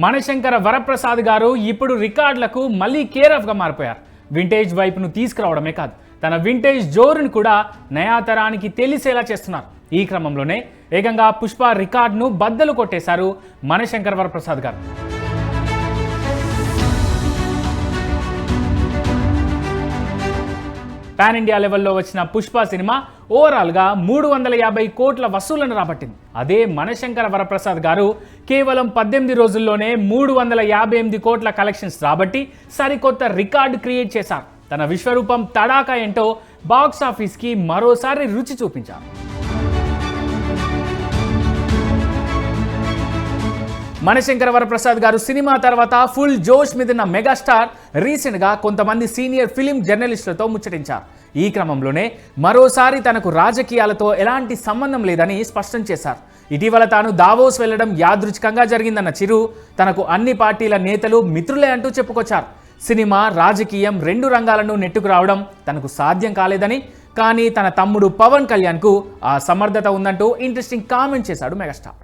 మనశంకర వరప్రసాద్ గారు ఇప్పుడు రికార్డులకు మళ్ళీ కేరాఫ్గా మారిపోయారు. వింటేజ్ వైపును తీసుకురావడమే కాదు, తన వింటేజ్ జోరును కూడా నయాతరానికి తెలిసేలా చేస్తున్నారు. ఈ క్రమంలోనే ఏకంగా పుష్ప రికార్డును బద్దలు కొట్టేశారు మనశంకర వరప్రసాద్ గారు. పాన్ ఇండియా లెవెల్లో వచ్చిన పుష్ప సినిమా ఓవరాల్గా 350 కోట్ల వసూళ్లను రాబట్టింది. అదే మనశంకర వరప్రసాద్ గారు కేవలం 18 రోజుల్లోనే 358 కోట్ల కలెక్షన్స్ రాబట్టి సరికొత్త రికార్డు క్రియేట్ చేశారు. తన విశ్వరూపం తడాకా ఏంటో బాక్స్ ఆఫీస్కి మరోసారి రుచి చూపించారు. మనశంకర వరప్రసాద్ గారు సినిమా తర్వాత ఫుల్ జోష్ మీదున్న మెగాస్టార్ రీసెంట్గా కొంతమంది సీనియర్ ఫిలిం జర్నలిస్టులతో ముచ్చటించారు. ఈ క్రమంలోనే మరోసారి తనకు రాజకీయాలతో ఎలాంటి సంబంధం లేదని స్పష్టం చేశారు. ఇటీవల తాను దావోస్ వెళ్లడం యాదృచ్ఛికంగా జరిగిందన్న చిరు తనకు అన్ని పార్టీల నేతలు మిత్రులే అంటూ చెప్పుకొచ్చారు. సినిమా రాజకీయం రెండు రంగాలను నెట్టుకు రావడం తనకు సాధ్యం కాలేదని, కానీ తన తమ్ముడు పవన్ కళ్యాణ్కు ఆ సమర్థత ఉందంటూ ఇంట్రెస్టింగ్ కామెంట్ చేశాడు మెగాస్టార్.